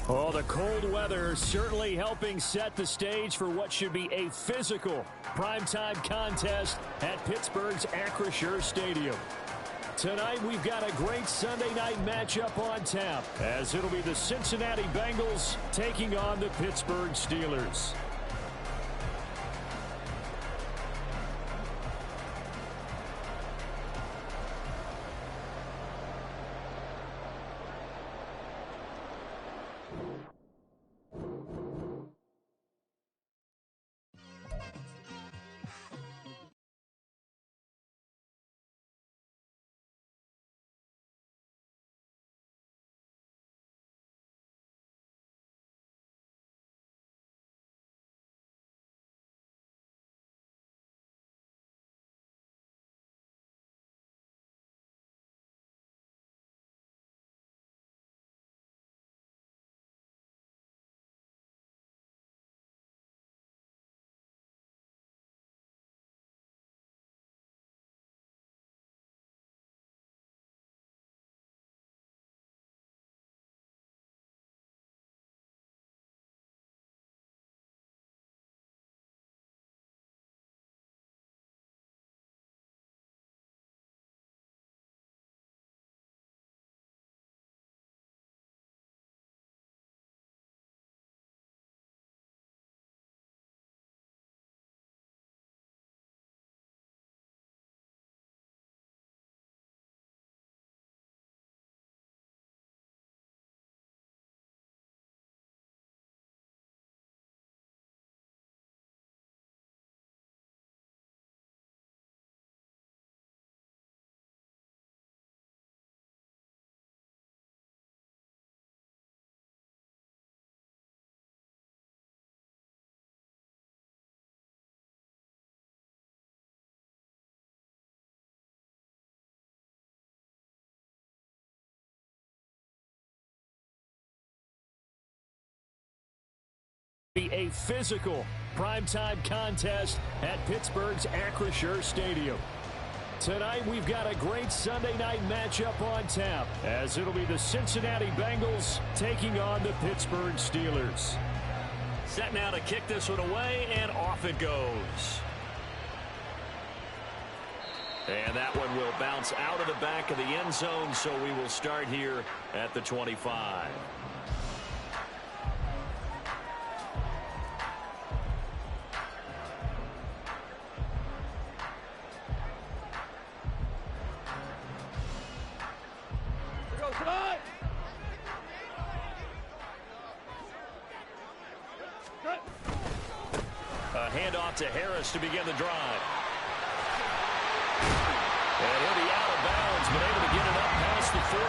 Oh, the cold weather certainly helping set the stage for what should be a physical primetime contest at Pittsburgh's Acrisure Stadium. Tonight, we've got a great Sunday night matchup on tap, as it'll be the Cincinnati Bengals taking on the Pittsburgh Steelers. A physical primetime contest at Pittsburgh's Acrisure Stadium. Tonight, we've got a great Sunday night matchup on tap, as it'll be the Cincinnati Bengals taking on the Pittsburgh Steelers. Set now to kick this one away, and off it goes. And that one will bounce out of the back of the end zone, so we will start here at the 25. A handoff to Harris to begin the drive. And he'll be out of bounds, but able to get it up past the 45.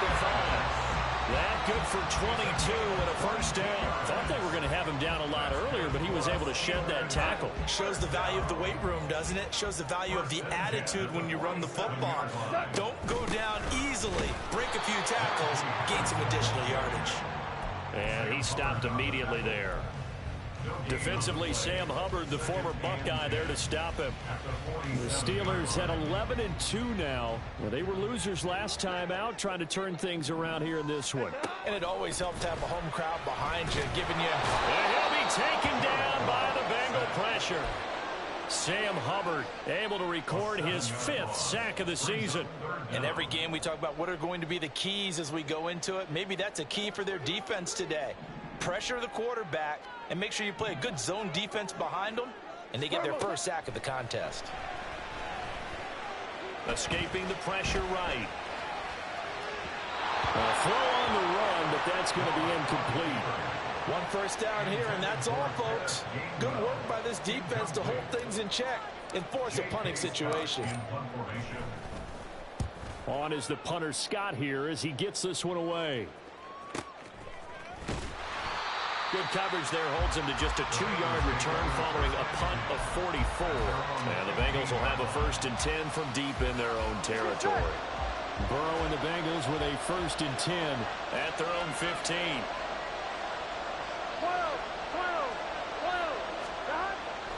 That good for 22 and a first down. Thought they were going to have him down a lot earlier, but he was able to shed that tackle. Shows the value of the weight room, doesn't it? Shows the value of the attitude when you run the football. Don't go down easily. Break a few tackles, gain some additional yardage. And he stopped immediately there. Defensively, Sam Hubbard, the former Buckeye, there to stop him. The Steelers at 11-2 now. Well, they were losers last time out, trying to turn things around here in this one. And it always helps to have a home crowd behind you, giving you... And he'll be taken down by the Bengal pressure. Sam Hubbard able to record his 5th sack of the season. In every game we talk about what are going to be the keys as we go into it. Maybe that's a key for their defense today. Pressure the quarterback and make sure you play a good zone defense behind them, and they get their first sack of the contest. Escaping the pressure right. A throw on the run, but that's going to be incomplete. One first down here, and that's all, folks. Good work by this defense to hold things in check and force a punting situation. On is the punter Scott here as he gets this one away. Good coverage there, holds him to just a 2-yard return following a punt of 44. And the Bengals will have a 1st and 10 from deep in their own territory. Burrow and the Bengals with a 1st and 10 at their own 15.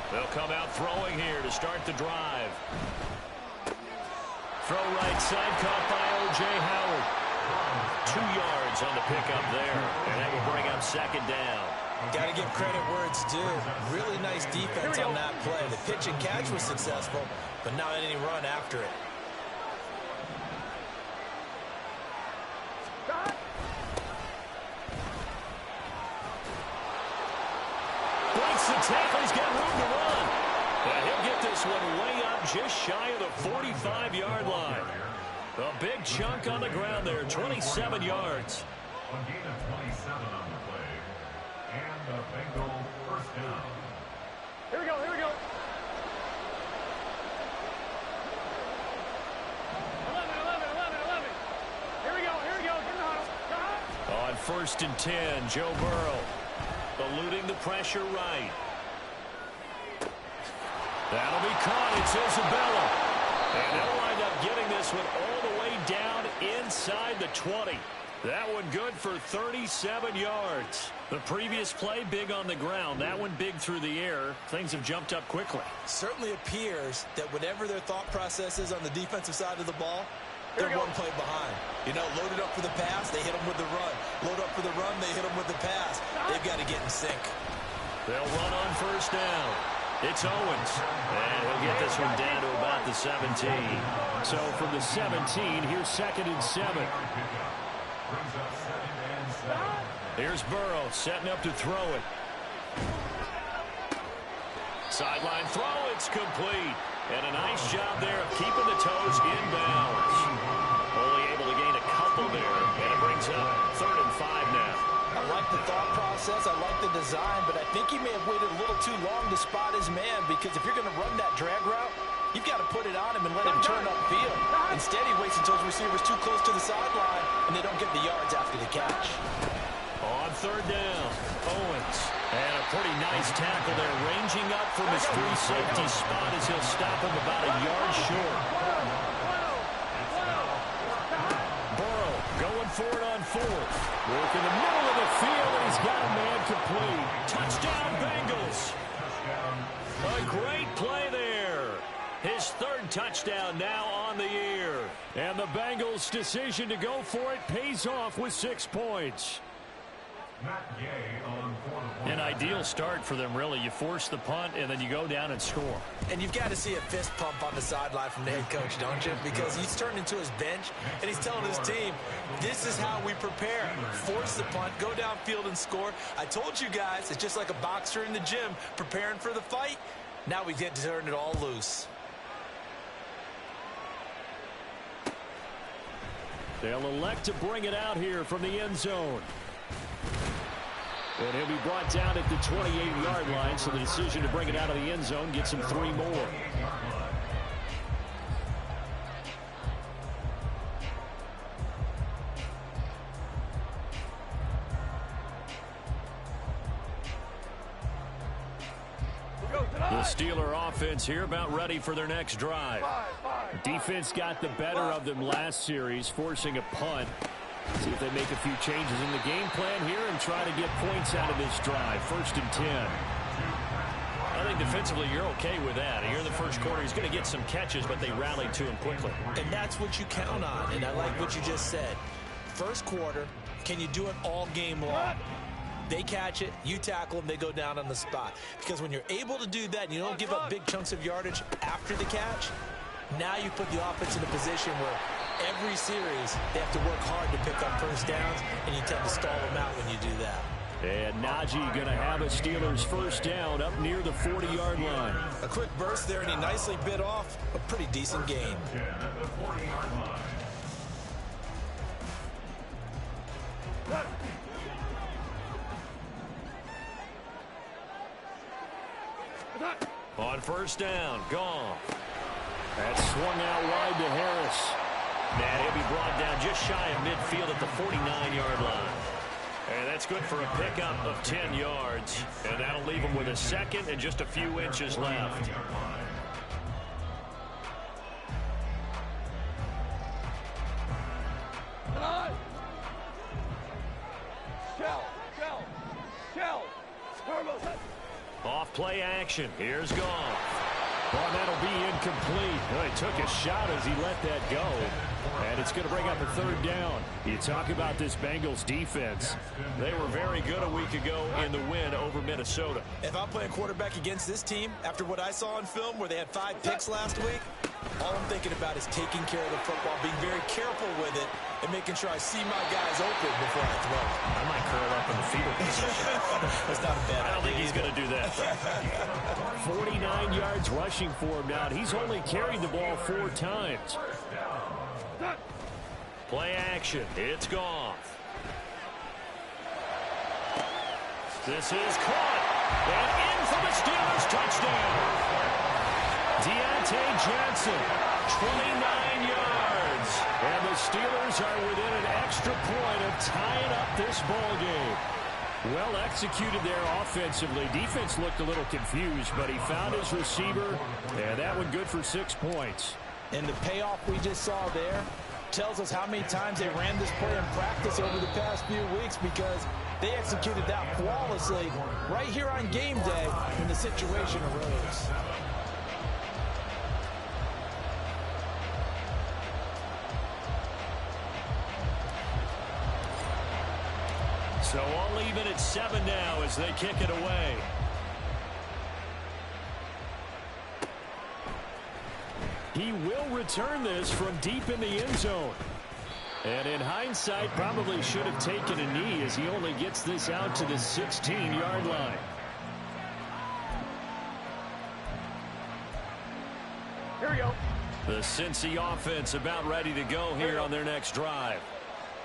They'll come out throwing here to start the drive. Throw right side, caught by O.J. Howard. 2 yards yards on the pickup there. And that will bring up second down. Got to give credit where it's due. Really nice defense on that play. The pitch and catch was successful, but not any run after it. Breaks the tackle. He's got room to run. And he'll get this one way up just shy of the 45-yard line. A big chunk on the ground there, 27 yards. A gain of 27 on the play. And the Bengal first down. Here we go, here we go. 11. Here we go, get in the huddle. On 1st and 10, Joe Burrow eluding the pressure right. That'll be caught. It's Isabella. And they'll wind up getting this one all the way down inside the 20. That one good for 37 yards. The previous play, big on the ground. That one big through the air. Things have jumped up quickly. Certainly appears that whatever their thought process is on the defensive side of the ball, they're one play behind. You know, loaded up for the pass, they hit them with the run. Load up for the run, they hit them with the pass. They've got to get in sync. They'll run on 1st down. It's Owens. And he'll get this one down to about the 17. So from the 17, here's 2nd and 7. Here's Burrow setting up to throw it. Sideline throw, it's complete. And a nice job there of keeping the toes inbounds. Only able to gain a couple there. And it brings up 3rd and 5 now. I like the thought process, I like the design, but I think he may have waited a little too long to spot his man, because if you're going to run that drag route, you've got to put it on him and let him turn upfield. Instead, he waits until his receivers too close to the sideline, and they don't get the yards after the catch. On 3rd down, Owens. And a pretty nice tackle there, ranging up from his free safety spot as he'll stop him about a yard short. Burrow going for it on 4th. Work in the middle of the field, and he's got a man complete. Touchdown, Bengals. A great play there. His 3rd touchdown now on the year. And the Bengals' decision to go for it pays off with 6 points. An ideal start for them, really. You force the punt, and then you go down and score. And you've got to see a fist pump on the sideline from the head coach, don't you? Because he's turned into his bench, and he's telling his team, this is how we prepare. Force the punt, go downfield and score. I told you guys, it's just like a boxer in the gym preparing for the fight. Now we get to turn it all loose. They'll elect to bring it out here from the end zone. And he'll be brought down at the 28-yard line, so the decision to bring it out of the end zone gets him 3 more. The Steeler offense here about ready for their next drive. Defense got the better of them last series, forcing a punt. See if they make a few changes in the game plan here and try to get points out of this drive. 1st and 10. I think defensively you're okay with that. Here in the first quarter, he's going to get some catches, but they rallied to him quickly. And that's what you count on, and I like what you just said. First quarter, can you do it all game long? They catch it, you tackle them, they go down on the spot. Because when you're able to do that and you don't give up big chunks of yardage after the catch, now you put the offense in a position where every series they have to work hard to pick up 1st downs, and you tend to stall them out when you do that. And Najee going to have a Steelers 1st down up near the 40-yard line. A quick burst there, and he nicely bit off a pretty decent gain. On 1st down, gone. That's swung out wide to Harris. And he'll be brought down just shy of midfield at the 49-yard line. And that's good for a pickup of 10 yards. And that'll leave him with a 2nd and just a few inches left. Off play action. Here's Goff. Well, that'll be incomplete. Well, he took a shot as he let that go. And it's going to bring up a third down. You talk about this Bengals defense. They were very good a week ago in the win over Minnesota. If I'm playing quarterback against this team, after what I saw on film where they had 5 picks last week, all I'm thinking about is taking care of the football, being very careful with it, and making sure I see my guys open before I throw. I might curl up in the fetal position. That's not a bad idea. I don't think he's going to do that. 49 yards rushing for him now. He's only carried the ball 4 times. Play action. It's Goff. This is caught. And in for the Steelers touchdown. Deontay Johnson, 29 yards. And the Steelers are within an extra point of tying up this ball game. Well executed there offensively. Defense looked a little confused, but he found his receiver, and that one good for 6 points. And the payoff we just saw there tells us how many times they ran this play in practice over the past few weeks, because they executed that flawlessly right here on game day when the situation arose. So all even at 7 now as they kick it away. He will return this from deep in the end zone. And in hindsight, probably should have taken a knee as he only gets this out to the 16-yard line. Here we go. The Cincy offense about ready to go here on their next drive.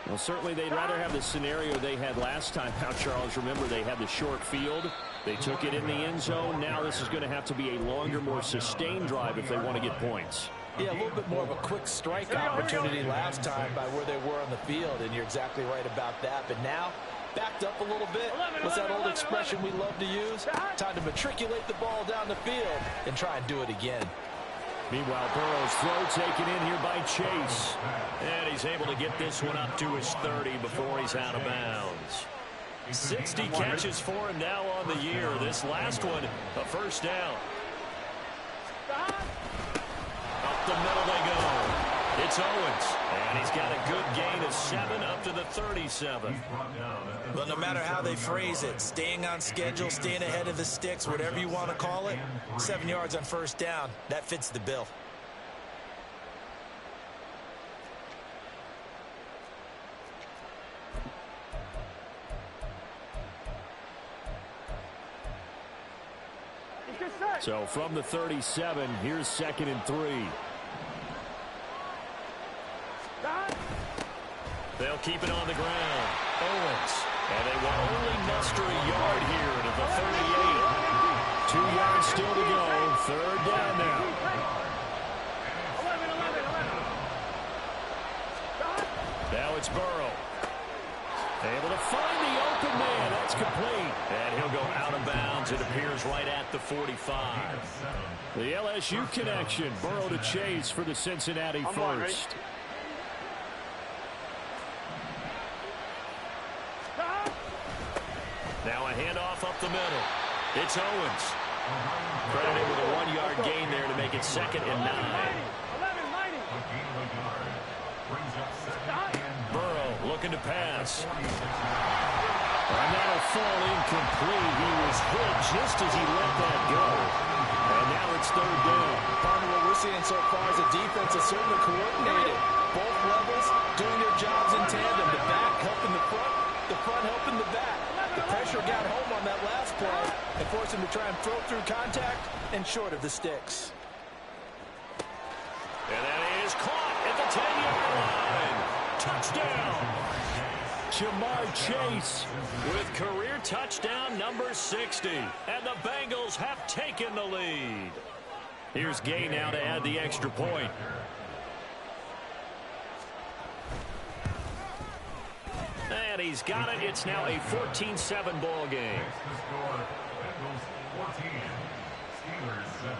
Well, certainly they'd rather have the scenario they had last time out, Charles. Remember, they had the short field. They took it in the end zone. Now this is going to have to be a longer, more sustained drive if they want to get points. Yeah, a little bit more of a quick strike opportunity last time by where they were on the field, and you're exactly right about that. But now, backed up a little bit. What's that old expression we love to use? Time to matriculate the ball down the field and try and do it again. Meanwhile, Burrow's throw taken in here by Chase. And he's able to get this one up to his 30 before he's out of bounds. 60 catches for him now on the year. This last one, a first down. Up the middle they go. It's Owens. And he's got a good gain of 7 up to the 37. Well, no matter how they phrase it, staying on schedule, staying ahead of the sticks, whatever you want to call it, 7 yards on first down, that fits the bill. So from the 37, here's 2nd and 3. They'll keep it on the ground. Owens. And they will only muster a yard here to the 38. 2 yards still to go. Third down now. 11. Now it's Burrow. Able to find the open man. That's complete. And he'll go out of bounds. It appears right at the 45. The LSU connection. Burrow to Chase for the Cincinnati first. Now a handoff up the middle. It's Owens. Credited with a 1-yard gain there to make it 2nd and 9. Burrow looking to pass. And that'll fall incomplete. He was hit just as he let that go. And now it's 3rd down. Part of what we're seeing so far is the defense is certainly coordinated. Both levels doing their jobs in tandem. The back helping the front helping the back. The pressure got home on that last play and forced him to try and throw through contact and short of the sticks. And that is caught at the 10-yard line. Touchdown. Jamar Chase with career touchdown number 60. And the Bengals have taken the lead. Here's Gay now to add the extra point. And he's got it. It's now a 14-7 ball game. The score, Bengals 14, Steelers 7.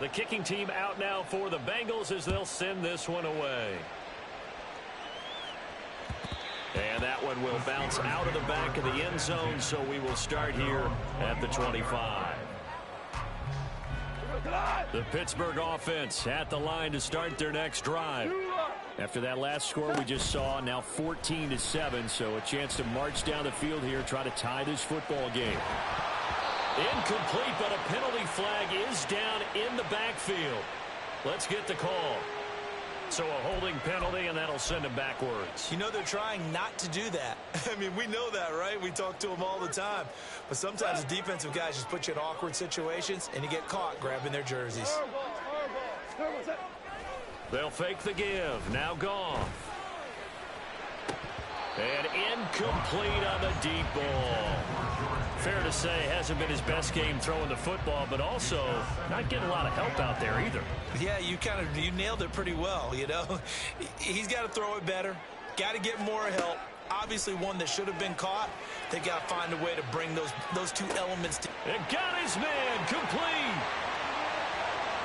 The kicking team out now for the Bengals as they'll send this one away. And that one will bounce out of the back of the end zone, so we will start here at the 25. The Pittsburgh offense at the line to start their next drive. After that last score we just saw, now 14-7, so a chance to march down the field here, try to tie this football game. Incomplete, but a penalty flag is down in the backfield. Let's get the call. So a holding penalty, and that'll send him backwards. You know they're trying not to do that. I mean, we know that, right? We talk to them all the time. But sometimes the defensive guys just put you in awkward situations, and you get caught grabbing their jerseys. They'll fake the give. Now Goff. And incomplete on the deep ball. Fair to say, hasn't been his best game throwing the football, but also not getting a lot of help out there either. Yeah, you nailed it pretty well, you know. He's got to throw it better. Got to get more help. Obviously one that should have been caught. They got to find a way to bring those two elements together. And got his man complete.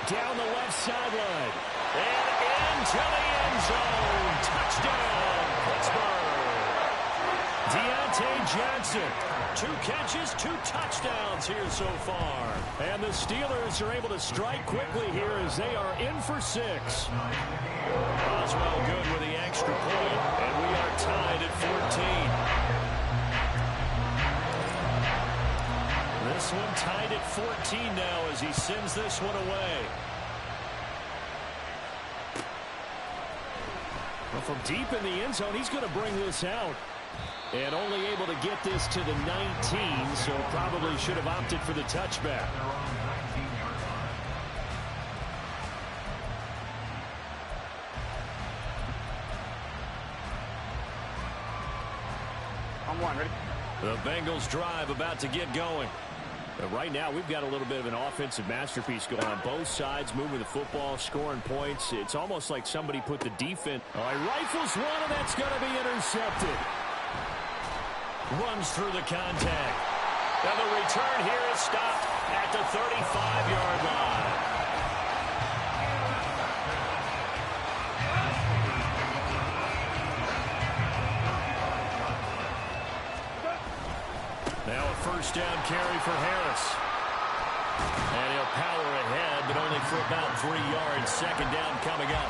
Down the left sideline. And into the end zone. Touchdown, Pittsburgh. Deontay Johnson. 2 catches, 2 touchdowns here so far. And the Steelers are able to strike quickly here as they are in for 6. Oswell good with the extra point, and we are tied at 14. This one tied at 14 now as he sends this one away. Well, from deep in the end zone, he's going to bring this out. And only able to get this to the 19, so probably should have opted for the touchback. On one, ready? The Bengals drive about to get going. But right now, we've got a little bit of an offensive masterpiece going on both sides, moving the football, scoring points. It's almost like somebody put the defense. Oh, he rifles one, and that's going to be intercepted. Runs through the contact. And the return here is stopped at the 35-yard line. Now a first down carry for Harris. And he'll power ahead, but only for about 3 yards. Second down coming up.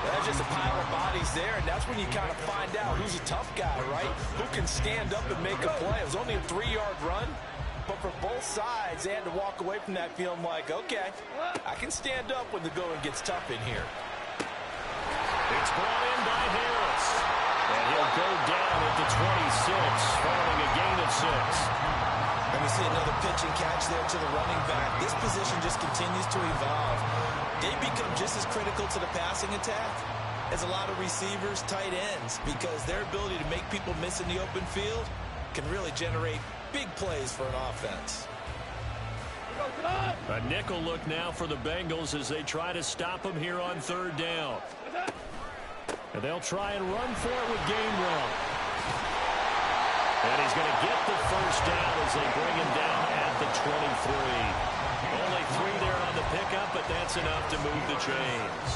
That's just a pile of bodies there, and that's when you kind of find out who's a tough guy, right? Who can stand up and make a play. It was only a 3-yard run, but for both sides, they had to walk away from that feeling like, okay, I can stand up when the going gets tough in here. It's brought in by Harris. And he'll go down at the 26, following a gain of 6. And we see another pitch and catch there to the running back. This position just continues to evolve. They become just as critical to the passing attack as a lot of receivers, tight ends, because their ability to make people miss in the open field can really generate big plays for an offense. A nickel look now for the Bengals as they try to stop him here on 3rd down. And they'll try and run for it with Gainwell. And he's going to get the first down as they bring him down at the 23. Only 3 there on the pickup, but that's enough to move the chains.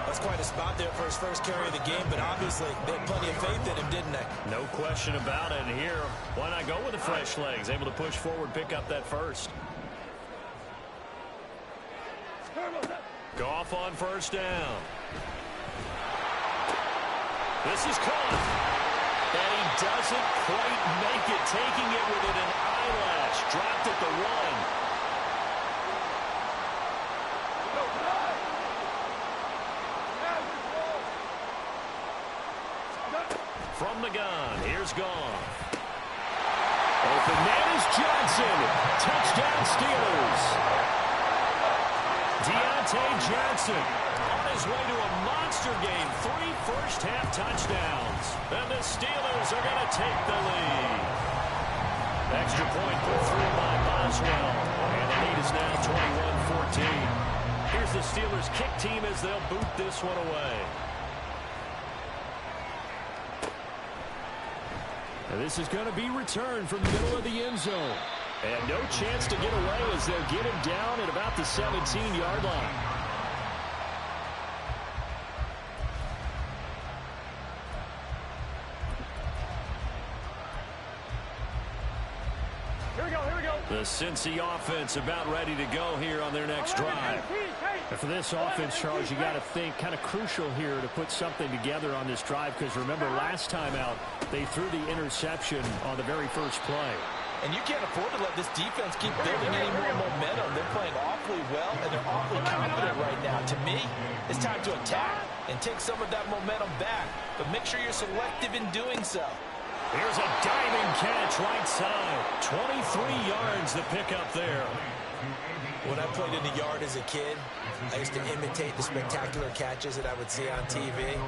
That's quite a spot there for his first carry of the game, but obviously they had plenty of faith in him, didn't they? No question about it. And here, why not go with the fresh legs? Able to push forward, pick up that first. Goff on first down. This is caught. And he doesn't quite make it, taking it within an eyelash. Dropped at the 1. From the gun, here's Goff. Open man is Johnson. Touchdown Steelers. Deontay Johnson on his way to a monster game. 3 first-half touchdowns. And the Steelers are going to take the lead. Extra point put through by Boswell. And the lead is now 21-14. Here's the Steelers kick team as they'll boot this one away. And this is going to be returned from the middle of the end zone. And no chance to get away as they'll get him down at about the 17-yard line. The Cincy offense about ready to go here on their next drive. And for this offense, Charles, you got to think kind of crucial here to put something together on this drive, because remember last time out they threw the interception on the very first play. And you can't afford to let this defense keep building any more momentum. They're playing awfully well, and they're awfully confident right now. To me, it's time to attack and take some of that momentum back, but make sure you're selective in doing so. Here's a diving catch right side. 23 yards to pick up there. When I played in the yard as a kid, I used to imitate the spectacular catches that I would see on TV.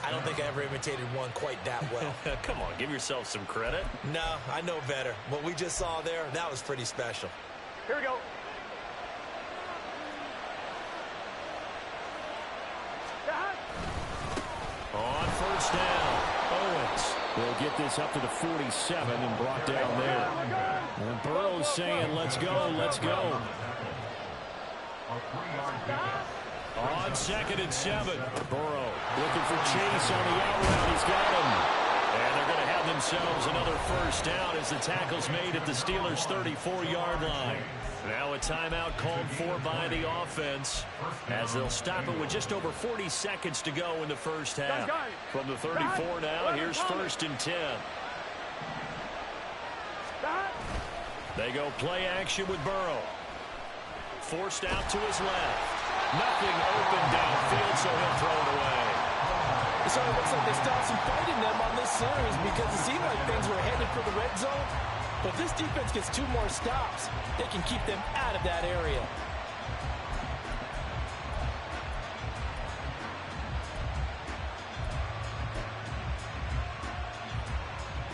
I don't think I ever imitated one quite that well. Come on, give yourself some credit. No, I know better. What we just saw there, that was pretty special. Here we go. On first down, Owens will get this up to the 47 and brought down there. And Burrow's saying, let's go, let's go. On 2nd and 7, Burrow looking for Chase on the out route. He's got him. And they're going to have themselves another first down as the tackle's made at the Steelers' 34-yard line. Now a timeout called for by the offense as they'll stop it with just over 40 seconds to go in the first half. From the 34 now, here's 1st and 10. They go play action with Burrow. Forced out to his left. Nothing open downfield, so he'll throw it away. So it looks like they still have some fight in them on this series because it seemed like things were headed for the red zone. But if this defense gets 2 more stops, they can keep them out of that area.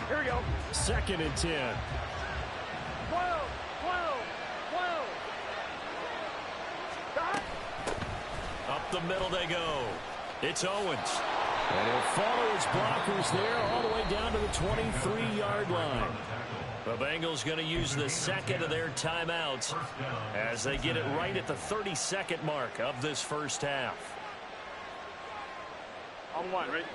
Here we go. 2nd and 10. 12. Up the middle they go. It's Owens. And he'll follow his blockers there all the way down to the 23-yard line. The Bengals going to use the 2nd of their timeouts as they get it right at the 32nd mark of this first half. On 1, right?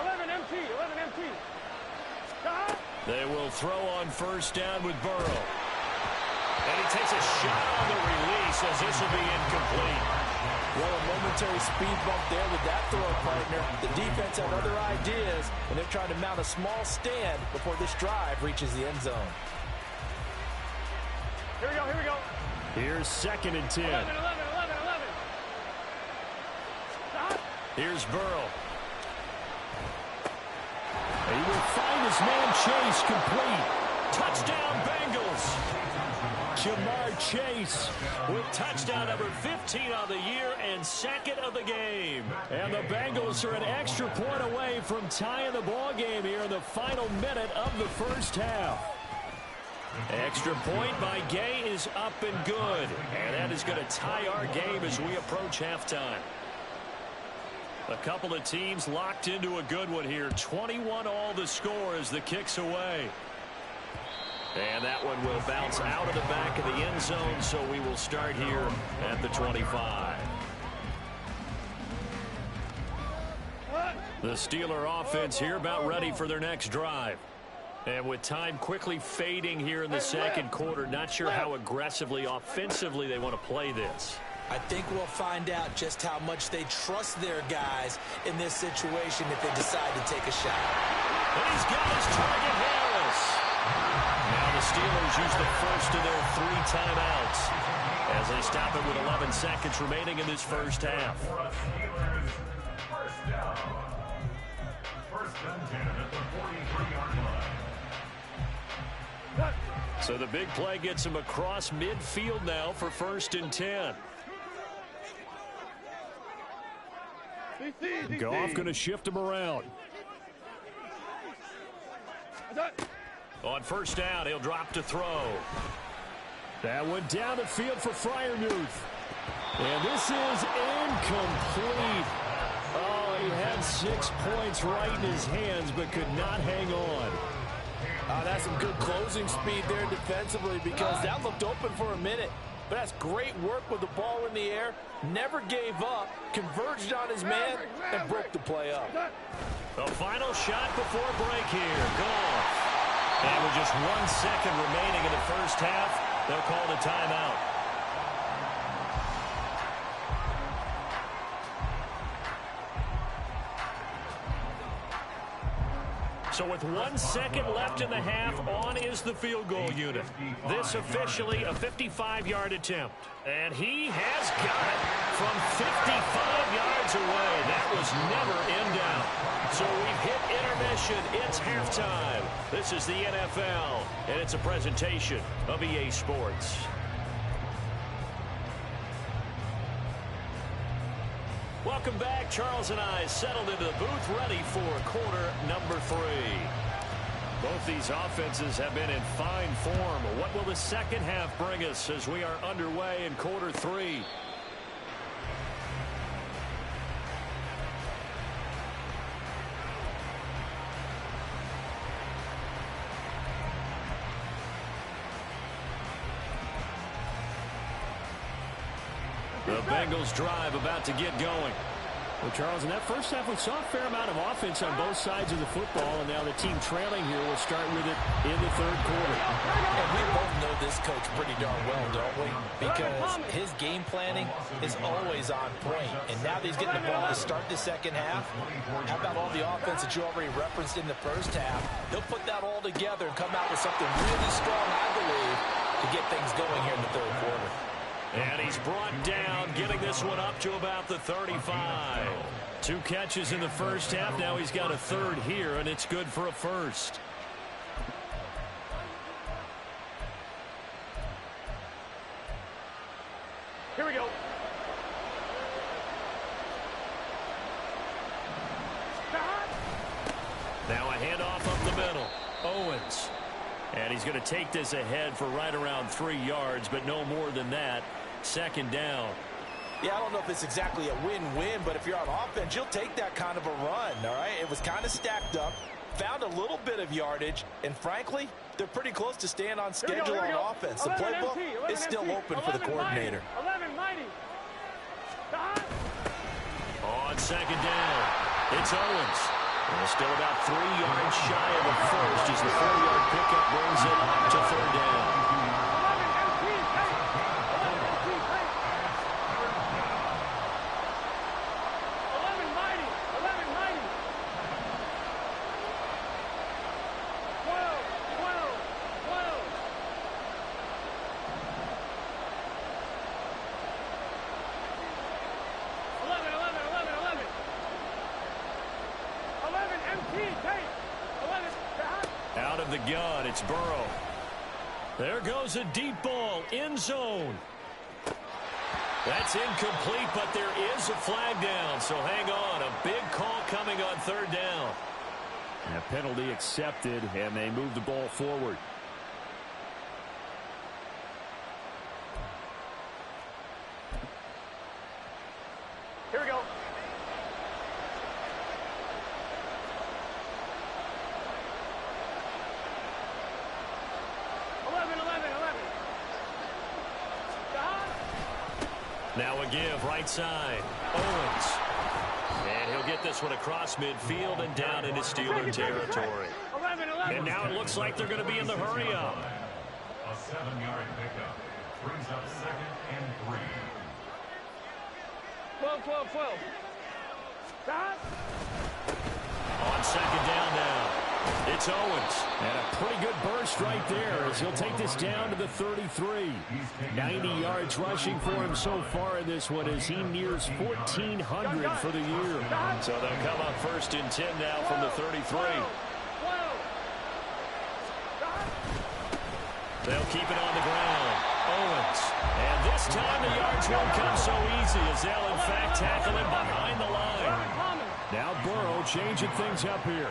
11 MT. They will throw on first down with Burrow. And he takes a shot on the release as this will be incomplete. Well, a momentary speed bump there with that throw partner. The defense had other ideas, and they're trying to mount a small stand before this drive reaches the end zone. Here we go. Here's 2nd and 10. 11. Here's Burrow. He will find his man Chase complete. Touchdown Bengals. Jamar Chase with touchdown number 15 on the year and 2nd of the game. And the Bengals are an extra point away from tying the ball game here in the final minute of the first half. Extra point by Gay is up and good. And that is going to tie our game as we approach halftime. A couple of teams locked into a good one here. 21 all the score as the kick's away. And that one will bounce out of the back of the end zone, so we will start here at the 25. The Steeler offense here about ready for their next drive. And with time quickly fading here in the second quarter, not sure how aggressively, offensively they want to play this. I think we'll find out just how much they trust their guys in this situation if they decide to take a shot. And he's got his target, Harris. Now the Steelers use the first of their 3 timeouts as they stop it with 11 seconds remaining in this first half. First down. 1st and 10 at the 43-yard line. So the big play gets him across midfield now for 1st and 10. Goff going to shift him around. On first down, he'll drop to throw. That went down the field for Freiermuth. And this is incomplete. Oh, he had 6 points right in his hands, but could not hang on. That's some good closing speed there defensively because that looked open for a minute. But that's great work with the ball in the air. Never gave up, converged on his man, and broke the play up. The final shot before break here. Goff. And with just 1 second remaining in the first half, they'll call the timeout. So with 1 second left in the half, on is the field goal unit. This officially a 55-yard attempt. And he has got it from 55 yards away. That was never in doubt. So we've hit intermission. It's halftime. This is the NFL, and it's a presentation of EA Sports. Welcome back. Charles and I settled into the booth, ready for quarter number 3. Both these offenses have been in fine form. What will the second half bring us as we are underway in quarter 3? The Bengals drive about to get going. Well, Charles, in that first half, we saw a fair amount of offense on both sides of the football, and now the team trailing here will start with it in the third quarter. And we both know this coach pretty darn well, don't we? Because his game planning is always on point. And now that he's getting the ball to start the second half, how about all the offense that you already referenced in the first half? They'll put that all together and come out with something really strong, I believe, to get things going here in the third quarter. And he's brought down, getting this one up to about the 35. 2 catches in the first half. Now he's got a third here, and it's good for a first. Here we go. Now a handoff up the middle. Owens. And he's going to take this ahead for right around 3 yards, but no more than that. Second down. Yeah, I don't know if it's exactly a win-win, but if you're on offense, you'll take that kind of a run, all right? It was kind of stacked up, found a little bit of yardage, and frankly, they're pretty close to staying on schedule on offense. The playbook is still open for the coordinator. 11 mighty. On second down, it's Owens. And still about 3 yards shy of the first as the 4-yard pickup brings it to third down. Out of the gun, it's Burrow. There goes a deep ball, end zone. That's incomplete, but there is a flag down, so hang on. A big call coming on third down. And a penalty accepted, and they move the ball forward. Here we go. Now a give, right side. Owens. And he'll get this one across midfield and down into Steeler territory. 11. And now it looks like they're going to be in the hurry-up. A 7-yard pickup brings up 2nd and 3. 12. On second down now, it's Owens. And a pretty good burst right there as he'll take this down to the 33. 90 yards rushing for him so far in this one as he nears 1,400 for the year. So they'll come up 1st and 10 now from the 33. They'll keep it on the ground. Owens. And this time the yards won't come so easy as they'll in fact tackle him behind the line. Now Burrow changing things up here.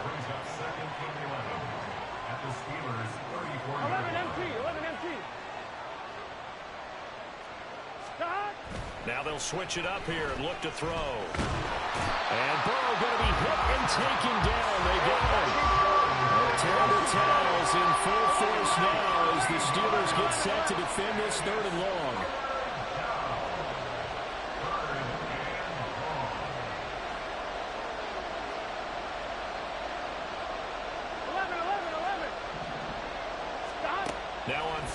11 MT. Now they'll switch it up here and look to throw. And Burrow going to be hit and taken down. They got him. Terrible towels in full force now as the Steelers get set to defend this 3rd and long.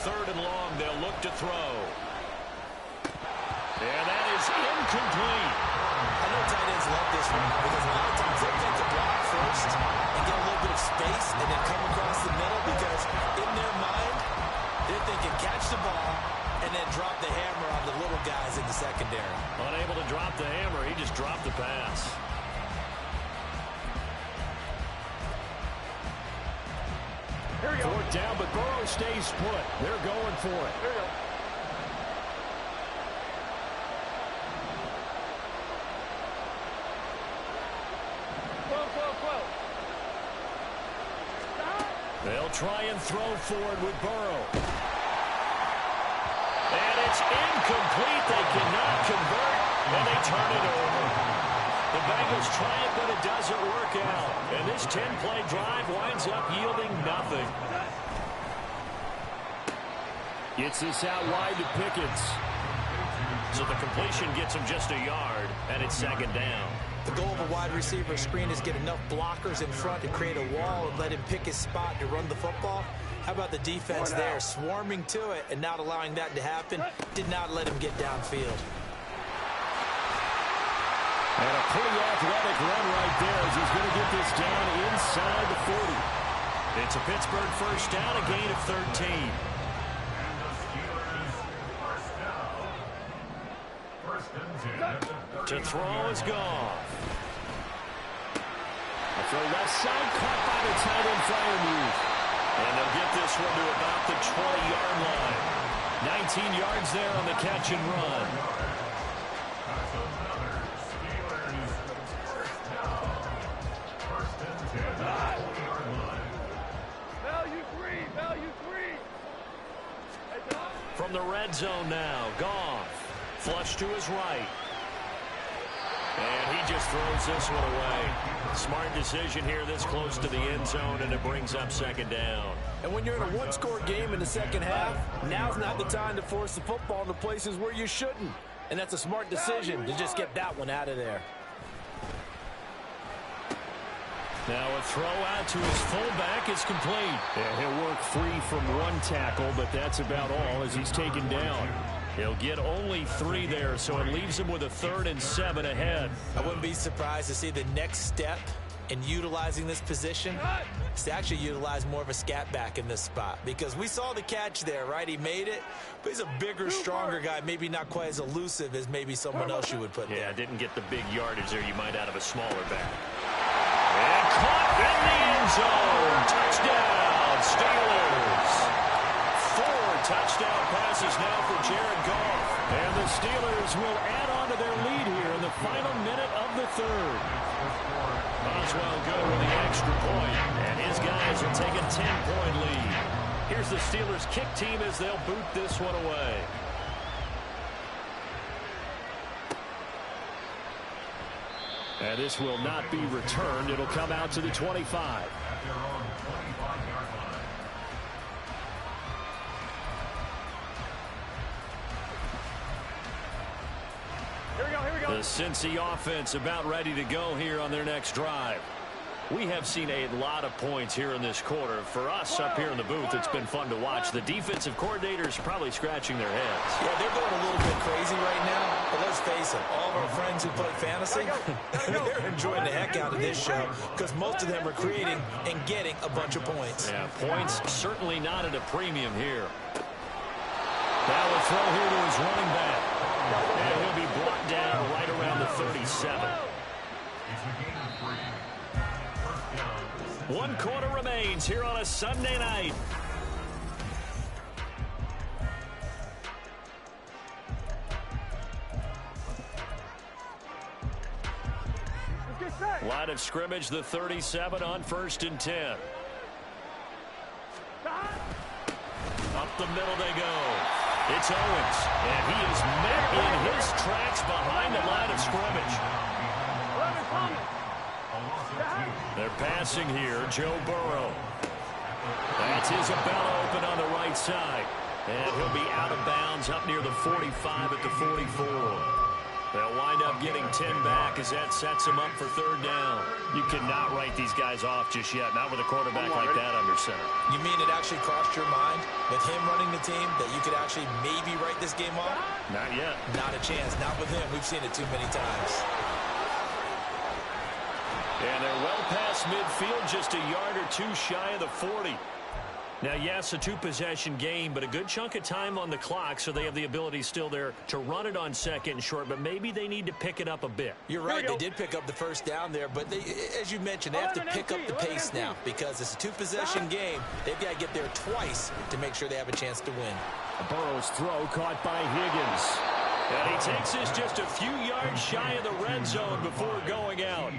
3rd and long. They'll look to throw. And that is incomplete. I know tight ends love this one because a lot of times they think to block first and get a little bit of space and then come across the middle because in their mind, they're thinking catch the ball and then drop the hammer on the little guys in the secondary. Unable to drop the hammer, he just dropped the pass. Here we go. 4th down, but Burrow stays put. They're going for it. Here we go. They'll try and throw forward with Burrow. And it's incomplete. They cannot convert, and they turn it over. The Bengals try it, but it doesn't work out. And this 10-play drive winds up yielding nothing. Gets this out wide to Pickens. So the completion gets him just a yard, and it's 2nd down. The goal of a wide receiver screen is get enough blockers in front to create a wall and let him pick his spot to run the football. How about the defense there, swarming to it and not allowing that to happen? Did not let him get downfield. And a pretty athletic run right there as he's going to get this down inside the 40. It's a Pittsburgh 1st down, a gain of 13. To throw is Goff. A throw left side, caught by the tight end Freiermuth. And they'll get this one to about the 20-yard line. 19 yards there on the catch and run. Value three. From the red zone now, Goff. Flush to his right. And he just throws this one away. Smart decision here this close to the end zone, and it brings up 2nd down. And when you're in a one-score game in the second half, now's not the time to force the football into places where you shouldn't. And that's a smart decision to just get that one out of there. Now a throw out to his fullback is complete. Yeah, he'll work free from one tackle, but that's about all as he's taken down. He'll get only 3 there, so it leaves him with a 3rd and 7 ahead. I wouldn't be surprised to see the next step in utilizing this position is to actually utilize more of a scat back in this spot. Because we saw the catch there, right? He made it, but he's a bigger, stronger guy, maybe not quite as elusive as maybe someone else you would put there. Yeah, didn't get the big yardage there you might out of a smaller back. And caught in the end zone. Touchdown, Steelers. 4 touchdown passes now for Jared Goff. And the Steelers will add on to their lead here in the final minute of the 3rd. Boswell good with the extra point, and his guys will take a 10-point lead. Here's the Steelers kick team as they'll boot this one away. And this will not be returned. It'll come out to the 25. The Cincy offense about ready to go here on their next drive. We have seen a lot of points here in this quarter. For us up here in the booth, it's been fun to watch. The defensive coordinators probably scratching their heads. Yeah, they're going a little bit crazy right now. But let's face it, all of our friends who play fantasy, they're enjoying the heck out of this show because most of them are creating and getting a bunch of points. Yeah, points certainly not at a premium here. That will throw here to his running back. And he'll be brought down right around the 37. 1 quarter remains here on a Sunday night. Line of scrimmage, the 37 on 1st and 10. Up the middle they go. It's Owens, and he is met in his tracks behind the line of scrimmage. They're passing here, Joe Burrow. That's Isabella open on the right side. And he'll be out of bounds up near the 45 at the 44. They'll wind up getting 10 back as that sets them up for third down. You cannot write these guys off just yet, not with a quarterback like that under center. You mean it actually crossed your mind with him running the team that you could actually maybe write this game off? Not yet. Not a chance. Not with him. We've seen it too many times. And they're well past midfield, just a yard or two shy of the 40. Now, yes, a two-possession game, but a good chunk of time on the clock, so they have the ability still there to run it on second and short, but maybe they need to pick it up a bit. You're right. They did pick up the first down there, but they, as you mentioned, they have to pick up the pace now because it's a two-possession game. They've got to get there twice to make sure they have a chance to win. Burrow's throw caught by Higgins. And he takes this just a few yards shy of the red zone before going out.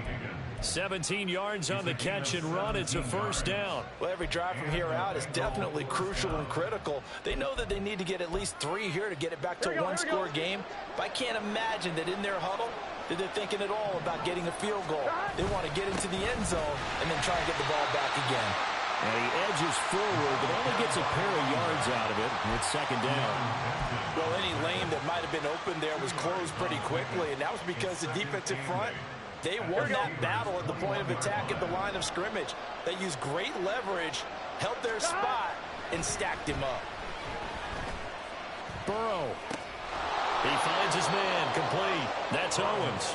17 yards on the catch and run. It's a first down. Well, every drive from here out is definitely crucial and critical. They know that they need to get at least 3 here to get it back to a one-score game. But I can't imagine that in their huddle that they're thinking at all about getting a field goal. They want to get into the end zone and then try and get the ball back again. And he edges forward, but only gets a pair of yards out of it. It's second down. Well, any lane that might have been open there was closed pretty quickly, and that was because the defensive front, they won that battle at the point of attack at the line of scrimmage. They used great leverage, held their spot, and stacked him up. Burrow. He finds his man, complete. That's Owens.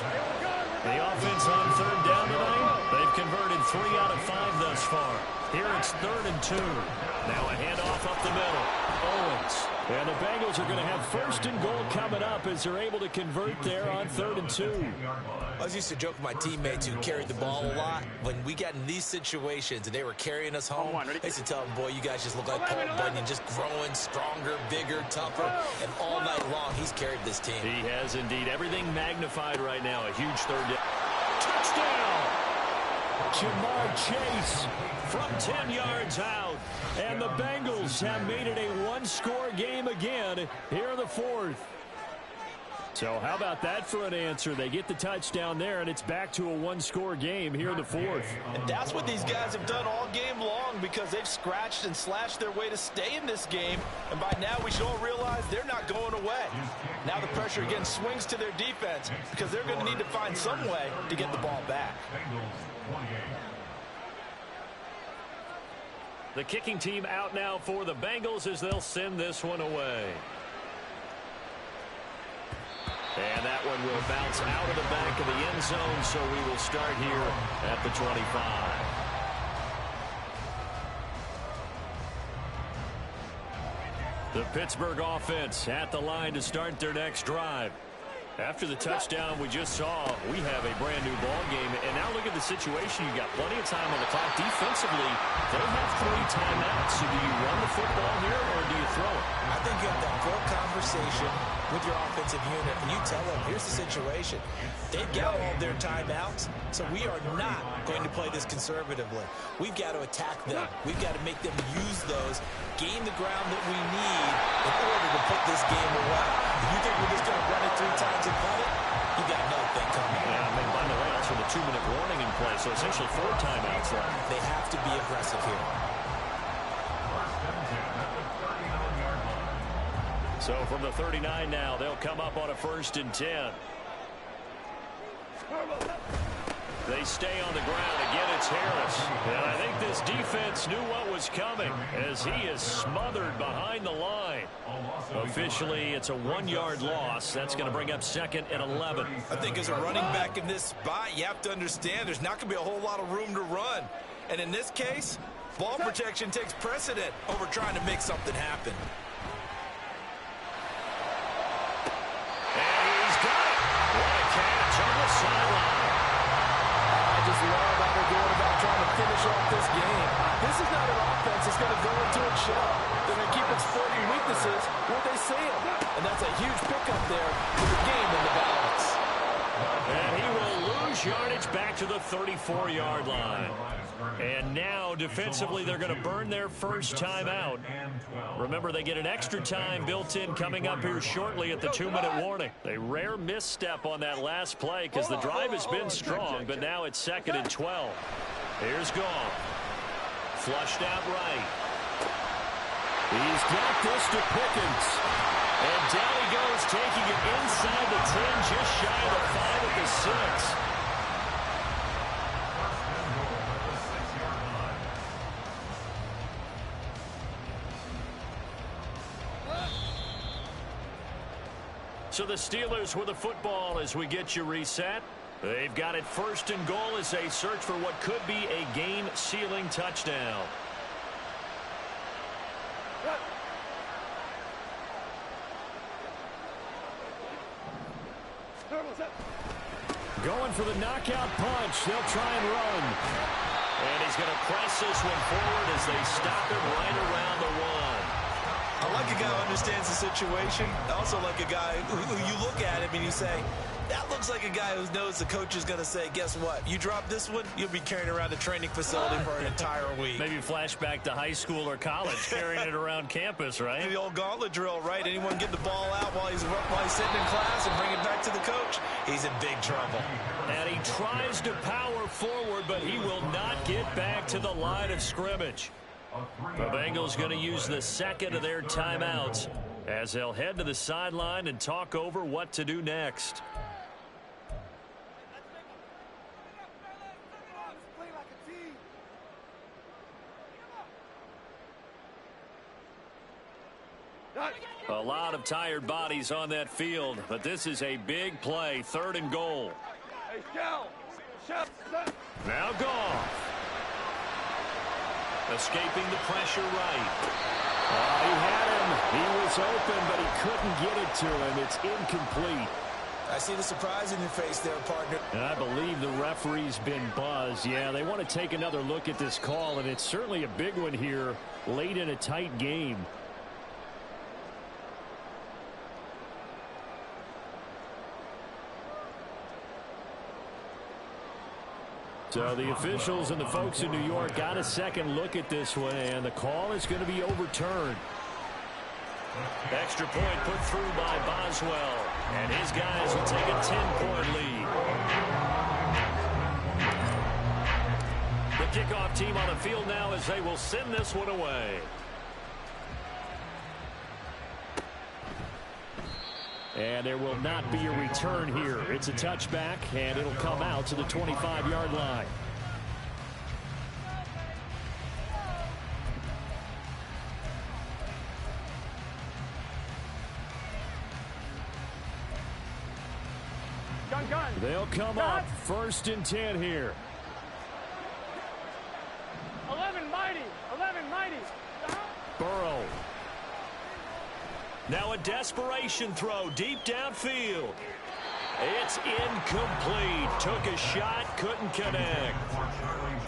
The offense on third down tonight, they've converted 3 out of 5 thus far. Here it's 3rd and 2. Now a handoff up the middle. Owens. And the Bengals are going to have 1st and goal coming up as they're able to convert there on 3rd and 2. I used to joke with my teammates who carried the ball a lot. When we got in these situations and they were carrying us home, I used to tell them, boy, you guys just look like Paul Bunyan, just growing stronger, bigger, tougher. And all night long, he's carried this team. He has indeed. Everything magnified right now. A huge third down. Touchdown! Jamar Chase from 10 yards out. And the Bengals have made it a one-score game again here in the 4th. So how about that for an answer? They get the touchdown there, and it's back to a one-score game here in the 4th. And that's what these guys have done all game long because they've scratched and slashed their way to stay in this game. And by now we should all realize they're not going away. Now the pressure again swings to their defense because they're going to need to find some way to get the ball back. The kicking team out now for the Bengals as they'll send this one away. And that one will bounce out of the back of the end zone, so we will start here at the 25. The Pittsburgh offense at the line to start their next drive. After the touchdown we just saw, we have a brand new ball game. And now look at the situation. You got plenty of time on the clock. Defensively, they have 3 timeouts. So do you run the football here or do you throw it? I think you have that full conversation with your offensive unit, and you tell them, here's the situation. They've got all their timeouts, so we are not going to play this conservatively. We've got to attack them. We've got to make them use those, gain the ground that we need in order to put this game away. If you think we're just going to run it 3 times and punt it, you got another thing coming. Yeah, I mean, by the way, also the 2-minute warning in play, so essentially 4 timeouts left. They have to be aggressive here. So from the 39 now, they'll come up on a 1st and 10. They stay on the ground. Again, it's Harris. And I think this defense knew what was coming as he is smothered behind the line. Officially, it's a 1-yard loss. That's going to bring up 2nd and 11. I think as a running back in this spot, you have to understand there's not going to be a whole lot of room to run. And in this case, ball protection takes precedent over trying to make something happen. Finish off this game. This is not an offense that's going to go into a shell. They're going to keep exploiting weaknesses where they see them. And that's a huge pickup there for the game in the balance. And he will lose yardage back to the 34-yard line. And now, defensively, they're going to burn their first timeout. Remember, they get an extra time built in coming up here shortly at the 2-minute warning. A rare misstep on that last play because the drive has been strong, but now it's 2nd and 12. Here's Goff. Flushed out right. He's got this to Pickens. And down he goes, taking it inside the 10, just shy of the 5 at the 6. So the Steelers with the football as we get you reset. They've got it 1st and goal as they search for what could be a game-sealing touchdown. Going for the knockout punch. They'll try and run. And he's going to press this one forward as they stop him right around the 1. I like a guy who understands the situation. I also like a guy who you look at him and you say, that looks like a guy who knows the coach is going to say, guess what? You drop this one, you'll be carrying around a training facility for an entire week. Maybe flashback to high school or college, carrying it around campus, right? The old gauntlet drill, right? Anyone get the ball out while he's sitting in class and bring it back to the coach, he's in big trouble. And he tries to power forward, but he will not get back to the line of scrimmage. The Bengals going to use the second of their timeouts as they'll head to the sideline and talk over what to do next. A lot of tired bodies on that field, but this is a big play, 3rd and goal. Now Goff. Escaping the pressure right. He had him. He was open, but he couldn't get it to him. It's incomplete. I see the surprise in your face there, partner. And I believe the referee's been buzzed. Yeah, they want to take another look at this call, and it's certainly a big one here late in a tight game. So the officials and the folks in New York got a second look at this one, and the call is going to be overturned. Extra point put through by Boswell, and his guys will take a 10-point lead. The kickoff team on the field now as they will send this one away. And there will not be a return here. It's a touchback, and it'll come out to the 25-yard line. They'll come up 1st and 10 here. 11 mighty. Burrow. Now a desperation throw deep downfield. It's incomplete. Took a shot, couldn't connect.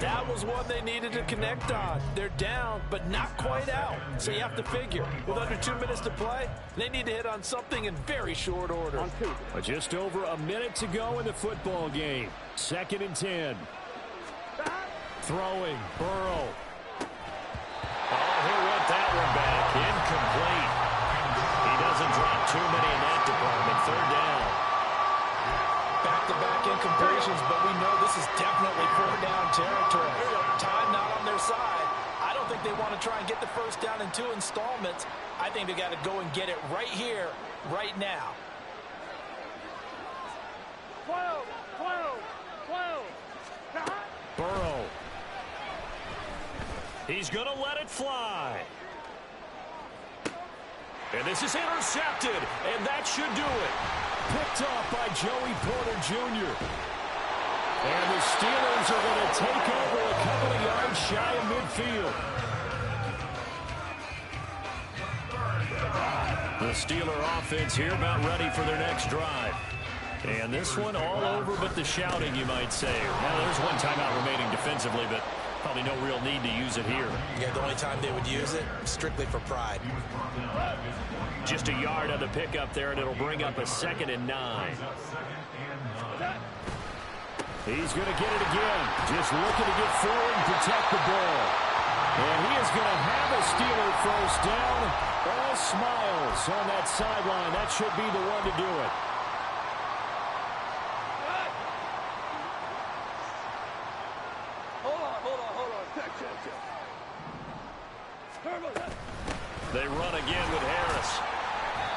That was one they needed to connect on. They're down, but not quite out. So you have to figure, with under 2 minutes to play, they need to hit on something in very short order. But just over a minute to go in the football game. 2nd and 10. Throwing, Burrow. Oh, he went that one back. Incomplete. He doesn't drop too many in that department. 3rd down. Back-to-back incompletions, but we know this is definitely 4th down territory. Time not on their side. I don't think they want to try and get the 1st down in 2 installments. I think they got to go and get it right here, right now. 12. Burrow. He's going to let it fly. And this is intercepted, and that should do it. Picked off by Joey Porter Jr. And the Steelers are going to take over a couple of yards shy of midfield. The Steeler offense here about ready for their next drive. And this one all over but the shouting, you might say. Now, there's one timeout remaining defensively, but probably no real need to use it here. Yeah, the only time they would use it, strictly for pride. Just a yard on the pickup there, and it'll bring up a 2nd and 9. He's going to get it again. Just looking to get forward and protect the ball. And he is going to have a Steeler 1st down. All smiles on that sideline. That should be the one to do it. Hold on. They run again with Harris.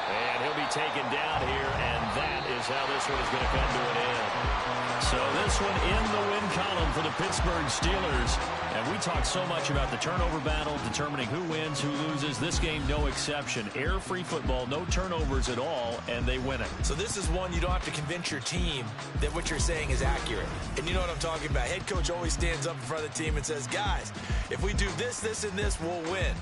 And he'll be taken down here, and that is how this one is going to come to an end. So this one in the win column for the Pittsburgh Steelers. And we talked so much about the turnover battle, determining who wins, who loses. This game, no exception. Air-free football, no turnovers at all, and they win it. So this is one you don't have to convince your team that what you're saying is accurate. And you know what I'm talking about. Head coach always stands up in front of the team and says, guys, if we do this, this, and this, we'll win.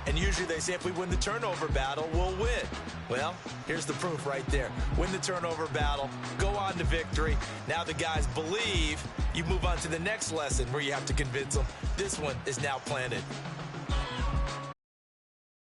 And usually they say if we win the turnover battle, we'll win. Well, here's the proof right there. Win the turnover battle, go on to victory. Now the guys believe. You move on to the next lesson where you have to convince them. This one is now planted.